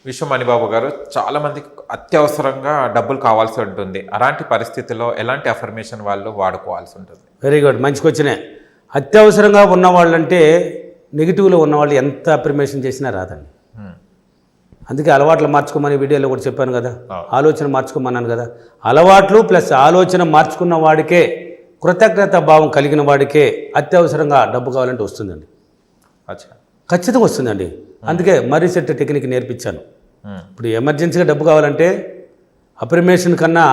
విశ్వమణిబాబు గారు, చాలామంది అత్యవసరంగా డబ్బులు కావాల్సి ఉంటుంది. అలాంటి పరిస్థితుల్లో ఎలాంటి అఫర్మేషన్ వాళ్ళు వాడుకోవాల్సి ఉంటుంది? వెరీ గుడ్, మంచి క్వశ్చనే. అత్యవసరంగా ఉన్నవాళ్ళంటే నెగిటివ్లో ఉన్నవాళ్ళు ఎంత అఫర్మేషన్ చేసినా రాదండి. అందుకే అలవాట్లు మార్చుకోమని వీడియోలో కూడా చెప్పాను కదా, ఆలోచన మార్చుకోమన్నాను కదా. అలవాట్లు ప్లస్ ఆలోచన మార్చుకున్న వాడికే, కృతజ్ఞత భావం కలిగిన వాడికే అత్యవసరంగా డబ్బు కావాలంటే వస్తుందండి. ఖచ్చితంగా వస్తుందండి. అందుకే మర్రి చెట్టు టెక్నిక్ నేర్పించాను. ఇప్పుడు ఎమర్జెన్సీగా డబ్బు కావాలంటే అఫర్మేషన్ కన్నా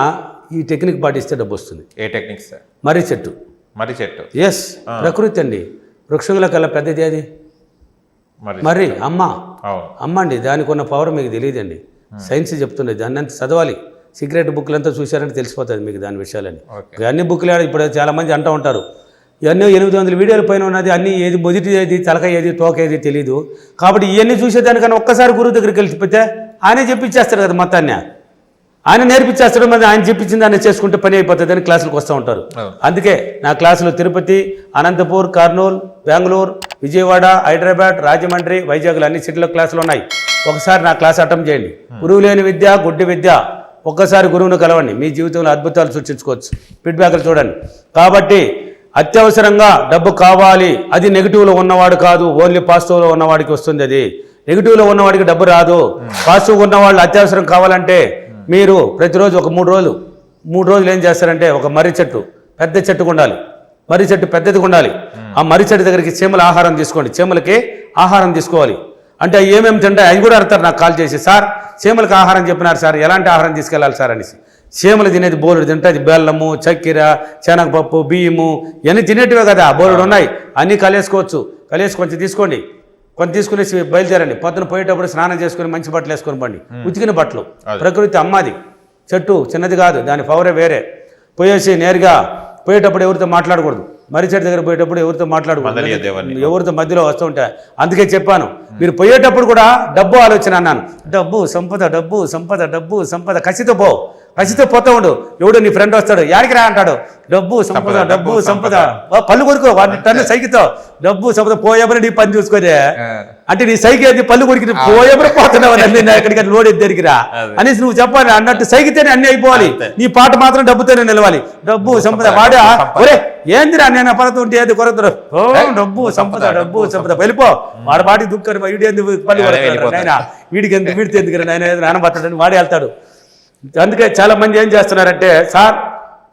ఈ టెక్నిక్ పాటిస్తే డబ్బు వస్తుంది. ఏ టెక్నిక్ సార్? మర్రి చెట్టు. మర్రి చెట్టు, ఎస్, ప్రకృతి అండి. వృక్షంలో కల్లా పెద్దది అది మర్రి. అమ్మ అండి, దానికి ఉన్న పవర్ మీకు తెలియదండి. సైన్స్ చెప్తుండే, దాన్ని అంతా చదవాలి. సీక్రెట్ బుక్లంతా చూశారంటే తెలిసిపోతుంది మీకు దాని విషయాలని. అన్ని బుక్లు ఇప్పుడు చాలామంది అంటూ ఉంటారు, ఇవన్నీ 800 వీడియోల పైన ఉన్నది, అన్నీ ఏది మొదటి ఏది, తలక ఏది, తోక ఏది తెలియదు. కాబట్టి ఇవన్నీ చూసేదానికన్నా ఒక్కసారి గురువు దగ్గరికి వెళ్ళిపోతే ఆయనే చెప్పించేస్తాడు కదా మొత్తాన్ని. ఆయన నేర్పించేస్తాడు, మరి ఆయన చెప్పించింది ఆయన చేసుకుంటే పని అయిపోతుంది అని క్లాసులకు వస్తూ ఉంటారు. అందుకే నా క్లాసులు తిరుపతి, అనంతపూర్, కర్నూలు, బెంగళూరు, విజయవాడ, హైదరాబాద్, రాజమండ్రి, వైజాగ్లో అన్ని సిటీలో క్లాసులు ఉన్నాయి. ఒకసారి నా క్లాస్ అటెంప్ట్ చేయండి. గురువు లేని విద్య గుడ్డి విద్య. ఒక్కసారి గురువును కలవండి, మీ జీవితంలో అద్భుతాలు సృష్టించుకోవచ్చు. ఫీడ్బ్యాక్లు చూడండి. కాబట్టి అత్యవసరంగా డబ్బు కావాలి, అది నెగిటివ్లో ఉన్నవాడు కాదు, ఓన్లీ పాజిటివ్లో ఉన్నవాడికి వస్తుంది. అది నెగిటివ్లో ఉన్నవాడికి డబ్బు రాదు. పాజిటివ్గా ఉన్నవాళ్ళు అత్యవసరం కావాలంటే మీరు ప్రతిరోజు ఒక 3 రోజులు ఏం చేస్తారంటే, ఒక మర్రి చెట్టు, పెద్ద చెట్టుకు ఉండాలి, మర్రి చెట్టు పెద్దదిగా ఉండాలి. ఆ మర్రి చెట్టు దగ్గరికి చీమల ఆహారం తీసుకోండి. చీమలకి ఆహారం తీసుకోవాలి. అంటే ఏమేమి తింటాయి అవి కూడా అడతారు నాకు కాల్ చేసి, సార్ చీమలకు ఆహారం చెప్పినారు సార్, ఎలాంటి ఆహారం తీసుకెళ్ళాలి సార్ అనేసి. చీమలు తినేది బోలుడు తింటుంది, బెల్లము, చక్కెర, శనగపప్పు, బియ్యము, ఇవన్నీ తినేటివే కదా, బోలుడు ఉన్నాయి. అన్నీ కలిసి కొంచెం తీసుకోండి. కొంచెం తీసుకునేసి బయలుదేరండి. పొద్దున పోయేటప్పుడు స్నానం చేసుకుని మంచి బట్టలు వేసుకొని పండి, ఉతికిన బట్టలు. ప్రకృతి అమ్మది, చెట్టు చిన్నది కాదు, దాని పవరే వేరే. పోయేసి నేరుగా పోయేటప్పుడు ఎవరితో మాట్లాడకూడదు. మర్రి చెట్టు దగ్గర పోయేటప్పుడు ఎవరితో మాట్లాడకూడదు, ఎవరితో మధ్యలో వస్తూ ఉంటాయి. అందుకే చెప్పాను, మీరు పోయేటప్పుడు కూడా డబ్బు ఆలోచన అన్నాను. డబ్బు సంపద, డబ్బు సంపద, డబ్బు సంపద. కసితో పోతా ఉండు. ఎవడు నీ ఫ్రెండ్ వస్తాడు, యాడికి రా అంటాడు, డబ్బు సంపద, డబ్బు సంపద. పళ్ళు కొరుకో వాడిని టన్ను సైకితో, డబ్బు సంపద. పోయేమని నీ పని చూసుకోదే అంటే, నీ సైకి అది పళ్ళు కొరికి పోయేమని పోతున్నావు, ఎక్కడికి లోడ్ దగ్గరికిరా అనేసి నువ్వు చెప్పాలి. అన్నట్టు సైకితేనే అన్ని అయిపోవాలి. నీ పాట మాత్రం డబ్బుతోనే నిలవాలి. డబ్బు సంపద. వాడా ఒరే ఏందిరా నేను అపరతుంటే ఏది కొరతారు, ఓ డబ్బు సంపద, డబ్బు సంపద. వెళ్ళిపో. వాడి పాటికి దుఃఖం, వీడి ఎందుకు పళ్ళు కొడతాడు, వీడికి ఎందుకు, వీడితే ఎందుకు నాయన బతాడని వాడే వెళ్తాడు. అందుకే చాలా మంది ఏం చేస్తున్నారంటే, సార్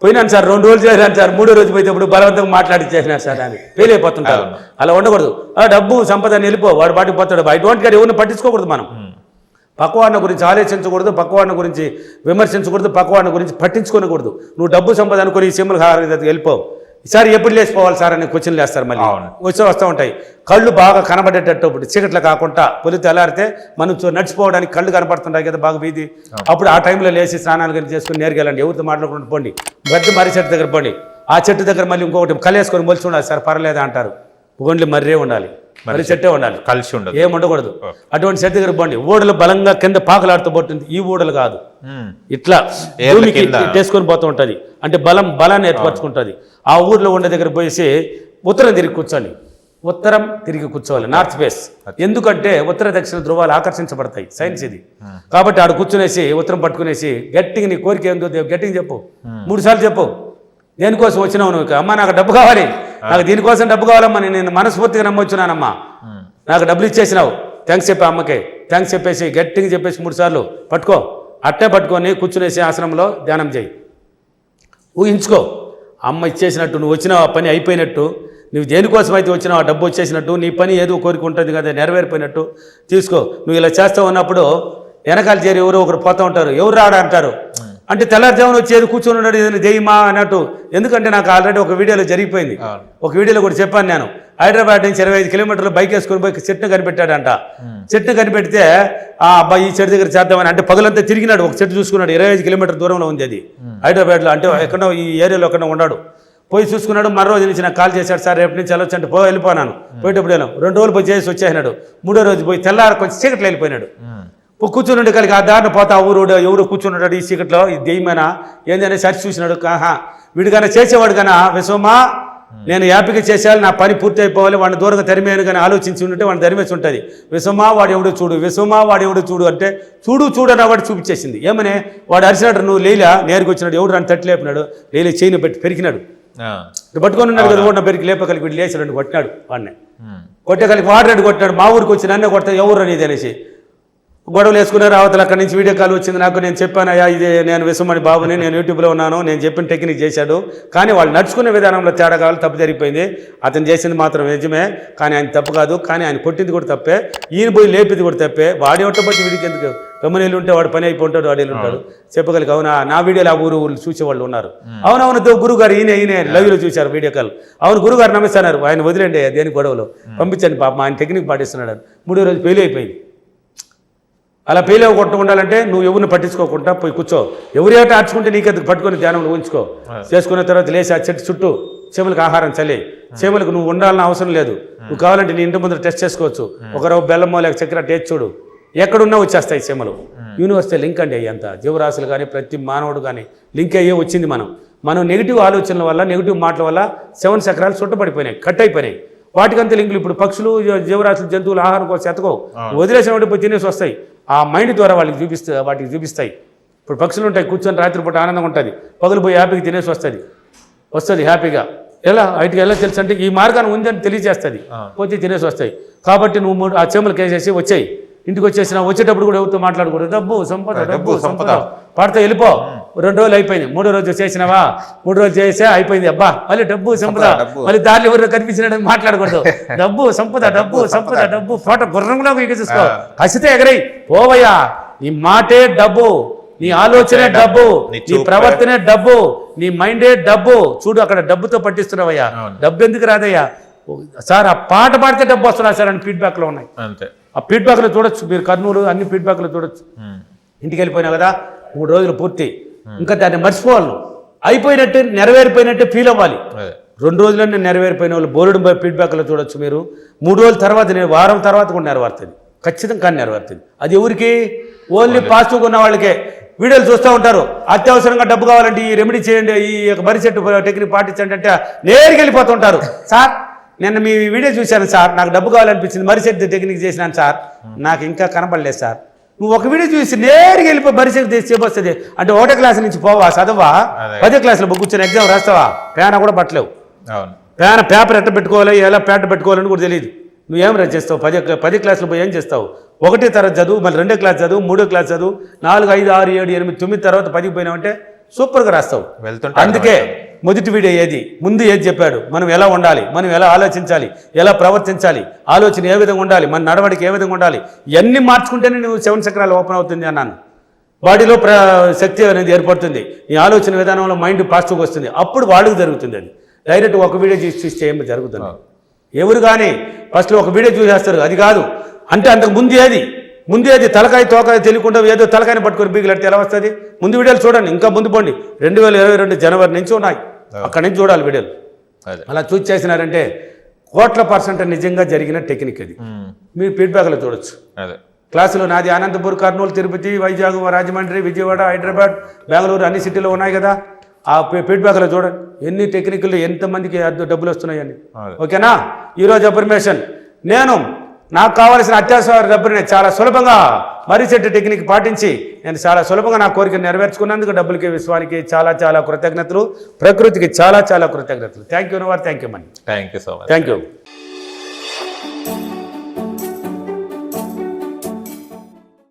పోయినాను సార్, 2 రోజులు చేశాను సార్, 3వ రోజు పోయేటప్పుడు బలవంతంగా మాట్లాడి చేసినారు సార్ అని ఫెయిల్ అయిపోతుంటారు. అలా ఉండకూడదు. డబ్బు సంపద అని వెళ్ళిపో, వాడు పాటికి పోతాడు. I don't care. ఎవరిని పట్టించుకోకూడదు. మనం పక్కవాడిని గురించి ఆలోచించకూడదు, పక్కవాడిని గురించి విమర్శించకూడదు, పక్కవాడిని గురించి పట్టించుకోకూడదు. నువ్వు డబ్బు సంపద అనుకుని సింబల్ వెళ్ళిపో. ఈసారి ఎప్పుడు లేచిపోవాలి సార్ అని క్వశ్చన్లు వేస్తారు. మళ్ళీ వస్తూ ఉంటాయి. కళ్ళు బాగా కనబడేటట్టు, ఇప్పుడు చీకట్లు కాకుండా పొలి తెల్లారితే మనం నడిచిపోవడానికి కళ్ళు కనపడుతుంటాయి కదా బాగా వీధి. అప్పుడు ఆ టైంలో లేచి స్నానాలు కానీ చేసుకుని నేరుగా వెళ్ళండి. ఎవరితో మాట్లాడుకుంటూ పోండి. పెద్ద మర్రి చెట్టు దగ్గర పోండి. ఆ చెట్టు దగ్గర మళ్ళీ ఇంకొకటి కలివేసుకొని మొలిచి ఉండాలి సార్, పర్లేదా అంటారు. ఓన్లీ మర్రే ఉండాలి, మర్రి చెట్టే ఉండాలి, కలిసి ఉండదు, ఏం ఉండకూడదు. అటువంటి చెట్టు దగ్గర పోండి. ఊడలు బలంగా కింద పాకలాడుతూ పోతుంది. ఈ ఊడలు కాదు, ఇట్లా భూమికి ఇట్టేసుకొని పోతూ ఉంటుంది. అంటే బలాన్ని ఏర్పరచుకుంటుంది. ఆ ఊర్లో ఉండే దగ్గర పోయేసి ఉత్తరం తిరిగి కూర్చోండి. ఉత్తరం తిరిగి కూర్చోవాలి, నార్త్ ఫేస్. ఎందుకంటే ఉత్తర దక్షిణ ధ్రువాలు ఆకర్షించబడతాయి, సైన్స్ ఇది. కాబట్టి ఆడ కూర్చునేసి ఉత్తరం పట్టుకునేసి గట్టిగా నీ కోరిక ఏందో గట్టిగా చెప్పు, 3 సార్లు చెప్పు. దేనికోసం వచ్చినావు నువ్వు? అమ్మ నాకు డబ్బు కావాలి, నాకు దీనికోసం డబ్బు కావాలమ్మా, నేను మనస్ఫూర్తిగా నమ్మొచ్చున్నానమ్మా, నాకు డబ్బులు ఇచ్చేసినావు, థ్యాంక్స్ చెప్పి అమ్మకి థ్యాంక్స్ చెప్పేసి గట్టిగా చెప్పేసి 3 సార్లు పట్టుకో. అట్టే పట్టుకొని కూర్చునేసి ఆశ్రమంలో ధ్యానం చేయి. ఊహించుకో, అమ్మ ఇచ్చేసినట్టు, నువ్వు వచ్చిన పని అయిపోయినట్టు, నువ్వు దేనికోసం అయితే వచ్చినావు డబ్బు వచ్చేసినట్టు, నీ పని ఏదో కోరిక ఉంటుంది కదా నెరవేరిపోయినట్టు తీసుకో. నువ్వు ఇలా చేస్తూ ఉన్నప్పుడు వెనకాల చేరి ఎవరో ఒకరు పోతూ ఉంటారు. ఎవరు రాడా అంటారు. అంటే తెల్లారుజామున వచ్చేది కూర్చొని ఉన్నాడు ఏదైనా జయమా అన్నట్టు. ఎందుకంటే నాకు ఆల్రెడీ ఒక వీడియోలో జరిగిపోయింది. ఒక వీడియోలో కూడా చెప్పాను నేను. హైదరాబాద్ నుంచి 25 కిలోమీటర్లు బైక్ వేసుకొని పోయి చెట్టును కనిపెట్టాడంట. చెట్టును కనిపెడితే ఆ అబ్బాయి ఈ చెట్టు దగ్గర చేద్దామని అంటే పగలంతా తిరిగినాడు, ఒక చెట్టు చూసుకున్నాడు. 25 కిలోమీటర్ దూరంలో ఉంది అది హైదరాబాద్లో. అంటే ఎక్కడో ఈ ఏరియాలో ఎక్కడో ఉన్నాడు. పోయి చూసుకున్నాడు. మరో రోజు నుంచి నాకు కాల్ చేశాడు, సార్ రేపు నుంచి వెళ్ళొచ్చు అంటే వెళ్ళిపోయాను. పోయేటప్పుడు వెళ్ళాం. 2 రోజులు పోయి చేసి వచ్చేసినాడు. 3వ రోజు పోయి తెల్లారు కొంచెం చీకట్లో వెళ్ళిపోయినాడు. కూర్చుని కలిగి ఆ దారిని పోతా ఊరుడు ఎవరు కూర్చున్నాడు ఈ చీకట్లో, ఇది దెయ్యమేనా ఏందనే సరి చూసినాడు. వీడికన్నా చేసేవాడు కన్నా విశ్వమా నేను హ్యాపీగా చేసేయాలి, నా పని పూర్తి అయిపోవాలి, వాడిని దూరంగా తరిమేయను కానీ ఆలోచించి ఉంటే వాడిని తరిమేసి ఉంటుంది. విశ్వమా వాడు ఎవడు చూడు, విశ్వమా వాడు ఎవడు చూడు అంటే చూడు అని వాడు చూపించేసింది. ఏమనే వాడు అరిచినాడు, నువ్వు లేలా నేరుగా వచ్చినాడు, ఎవడు రాని తట్టి లేపినాడు, లేలే చేయని పెట్టి పెరికినాడు, పట్టుకొని ఉన్నాడు కదా, ఓడిన పెరికి లేపకలికి వీడు లేచాడు, కొట్టినాడు వాడిని, కొట్టేకలికి వాడు కొట్టినాడు, మా ఊరికి వచ్చి నన్నే కొడతా ఎవరు అనేది అనేసి గొడవలు వేసుకున్నారు. అవతల అక్కడి నుంచి వీడియో కాల్ వచ్చింది నాకు, నేను చెప్పాను అయ్యా ఇది నేను విశ్వమణి బాబుని, నేను యూట్యూబ్లో ఉన్నాను, నేను చెప్పిన టెక్నిక్ చేశాడు, కానీ వాళ్ళు నడుచుకునే విధానంలో తేడా కావాలి, తప్పు జరిగిపోయింది, అతను చేసింది మాత్రం నిజమే కానీ ఆయన తప్పు కాదు, కానీ ఆయన కొట్టింది కూడా తప్పే, ఈయన పోయి లేపింది కూడా తప్పే, వాడి ఒట్టబట్టి వీడికి ఎందుకు గమ్మనీళ్ళు ఉంటే వాడు పని అయిపోతాడు, వాడేళ్ళు ఉంటాడు. చెప్పగలిగి అవునా నా వీడియోలో ఆ ఊరు చూసేవాళ్ళు ఉన్నారు. అవునవును గురువు గారు ఈయన లవ్లో చూశారు వీడియో కాల్, అవును గురువు గారు నమ్మిస్తున్నారు, ఆయన వదిలేండి దేని గొడవలో పంపించండి పాపం ఆయన టెక్నిక్ పాటిస్తున్నాడు. 3వ రోజు ఫెయిల్ అయిపోయింది. అలా ఫెయిల్ అవ్వకుండా ఉండాలంటే నువ్వు ఎవరిని పట్టించుకోకుండా పోయి కూర్చో, ఎవరి ఆట ఆడ్చుకుంటే నీకు పట్టుకొని ధ్యానంలో ఉంచుకో, చేసుకున్న తర్వాత లేచి ఆ చెట్టు చుట్టూ చీమలకు ఆహారం చల్లి, చీమలకు నువ్వు ఉండాలని అవసరం లేదు, నువ్వు కావాలంటే నీ ఇంటి ముందర టెస్ట్ చేసుకోవచ్చు, ఒకరో బెల్లమో లేక చక్కెర టేస్ట్ చూడు, ఎక్కడున్నా వచ్చేస్తాయి చీమలు. యూనివర్సిటీ లింక్ అండి అయ్యి అంతా జీవరాశులు కానీ ప్రతి మానవుడు కానీ లింక్ అయ్యే వచ్చింది. మనం నెగిటివ్ ఆలోచనల వల్ల నెగిటివ్ మాటల వల్ల 7 చక్రాలు చుట్టబడిపోయినాయి, కట్ అయిపోయినాయి. వాటికంతా లింకులు ఇప్పుడు పక్షులు జీవరాశులు జంతువులు ఆహారం కోసం ఎతకో, వదిలేసిన వాటి పోయి తినేసి వస్తాయి, ఆ మైండ్ ద్వారా వాటికి చూపిస్తాయి. ఇప్పుడు పక్షులు ఉంటాయి కూర్చొని రాత్రిపూట ఆనందంగా ఉంటుంది, పగులు పోయి హ్యాపీగా తినేసి వస్తుంది హ్యాపీగా. ఎలా బయటికి ఎలా తెలుసు అంటే ఈ మార్గాన్ని ఉందని తెలియజేస్తుంది, పోతే తినేసి వస్తాయి. కాబట్టి నువ్వు ఆ చెమ్మలకి వేసేసి వచ్చాయి, ఇంటికి వచ్చేటప్పుడు కూడా ఎవరితో మాట్లాడకూడదు, డబ్బు సంపద డబ్బు సంపద పాడితే వెళ్ళిపో. 2 రోజులు అయిపోయింది, 3వ రోజు చేసినావా, 3 రోజులు చేసే అయిపోయింది, అబ్బా మళ్ళీ డబ్బు సంపద, మళ్ళీ దారిలో ఎవరు కనిపించినాడని మాట్లాడకూడదు, డబ్బు సంపద డబ్బు సంపద డబ్బు ఫోటో గుర్రంలో చూసుకో, హసితే ఎగరై పోవయ్యా, నీ మాటే డబ్బు, నీ ఆలోచనే డబ్బు, నీ ప్రవర్తనే డబ్బు, నీ మైండే డబ్బు. చూడు అక్కడ డబ్బుతో పట్టిస్తున్నావయ్యా, డబ్బు ఎందుకు రాదయ్యా సార్, ఆ పాట పాడితే డబ్బు వస్తున్నా సార్ అని ఫీడ్బ్యాక్లో ఉన్నాయి. ఆ ఫీడ్బ్యాక్లో చూడొచ్చు మీరు, కర్నూలు అన్ని ఫీడ్బ్యాక్లో చూడొచ్చు. ఇంటికి వెళ్ళిపోయినా కదా 3 రోజులు పూర్తి, ఇంకా దాన్ని మర్చిపోవాలి, అయిపోయినట్టే నెరవేరిపోయినట్టే ఫీల్ అవ్వాలి. 2 రోజులన్నీ నెరవేరిపోయిన వాళ్ళు బోర్డు ఫీడ్బ్యాక్లో చూడొచ్చు మీరు. 3 రోజుల తర్వాత వారం తర్వాత కూడా నెరవేరుతుంది, ఖచ్చితంగా కానీ నెరవేరుతుంది. అది ఎవరికి? ఓన్లీ పాజిటివ్గా ఉన్న వాళ్ళకే. వీడియోలు చూస్తూ ఉంటారు, అత్యవసరంగా డబ్బు కావాలంటే ఈ రెమెడీ చేయండి, ఈ వరి చెట్టు టెక్నిక్ పాటించండి అంటే నేరుగా వెళ్ళిపోతుంటారు. సార్ నిన్న మీ వీడియో చూశాను సార్, నాకు డబ్బు కావాలనిపించింది, మర్రి చెట్టు టెక్నిక్ చేసినాను సార్, నాకు ఇంకా కనపడలేదు సార్. నువ్వు ఒక వీడియో చూసి నేరుగా వెళ్ళిపోయి మర్రి చెట్టు చేపొస్తుంది అంటే 1వ క్లాస్ నుంచి పోవా, చదవా, 10వ క్లాస్లో కూర్చొని ఎగ్జామ్ రాస్తావా, పేన కూడా పట్టలేవు, పేపర్ ఎట్ట పెట్టుకోవాలి ఎలా పేట పెట్టుకోవాలని కూడా తెలియదు. నువ్వేం చేస్తావు? 10వ క్లాస్లో పోయి ఏం చేస్తావు? 1వ తరగతి చదువు, మళ్ళీ 2వ క్లాస్ చదువు, 3వ క్లాస్ చదువు, 4, 5, 6, 7, 8, 9 తర్వాత 10కి పోయినావంటే సూపర్గా రాస్తావు. అందుకే మొదటి వీడియో ఏది ముందు ఏది చెప్పాడు, మనం ఎలా ఉండాలి, మనం ఎలా ఆలోచించాలి, ఎలా ప్రవర్తించాలి, ఆలోచన ఏ విధంగా ఉండాలి, మన నడవడికి ఏ విధంగా ఉండాలి, ఇవన్నీ మార్చుకుంటేనే నువ్వు 7 చక్రాలు ఓపెన్ అవుతుంది అన్నాను. బాడీలో శక్తి అనేది ఏర్పడుతుంది, నీ ఆలోచన విధానంలో మైండ్ పాజిటివ్గా వస్తుంది, అప్పుడు వాళ్ళకి జరుగుతుంది. అది డైరెక్ట్ ఒక వీడియో చూస్తే ఏమి జరుగుతుంది? ఎవరు కానీ ఫస్ట్లో ఒక వీడియో చూసేస్తారు, అది కాదు అంటే అంతకు ముందు ఏది తలకాయ తోకాయ తెలియకుండా ఏదో తలకాయని పట్టుకొని బీగిలడితే ఎలా వస్తుంది? ముందు వీడియోలు చూడండి, ఇంకా ముందు పోండి, 2022 జనవరి నుంచి ఉన్నాయి, అక్కడి నుంచి చూడాలి వీడియోలు. అలా చూసి చేసినారంటే కోట్ల % నిజంగా జరిగిన టెక్నిక్ అది. మీరు ఫీడ్బ్యాక్లో చూడొచ్చు. క్లాసులో నాది అనంతపూర్, కర్నూలు, తిరుపతి, వైజాగ్, రాజమండ్రి, విజయవాడ, హైదరాబాద్, బెంగళూరు అన్ని సిటీలో ఉన్నాయి కదా. ఆ ఫీడ్బ్యాక్లో చూడండి ఎన్ని టెక్నిక్లు ఎంతమందికి డబ్బులు వస్తున్నాయని. ఓకేనా? ఈరోజు అఫర్మేషన్, నాకు కావాల్సిన అత్యవసర డబ్బుని చాలా సులభంగా మర్రి చెట్టు టెక్నిక్ పాటించి నేను చాలా సులభంగా నా కోరికను నెరవేర్చుకున్నందుకు డబ్బులకి విశ్వానికి చాలా చాలా కృతజ్ఞతలు, ప్రకృతికి చాలా చాలా కృతజ్ఞతలు. Thank you నవర్, thank you money, thank you so much, thank you.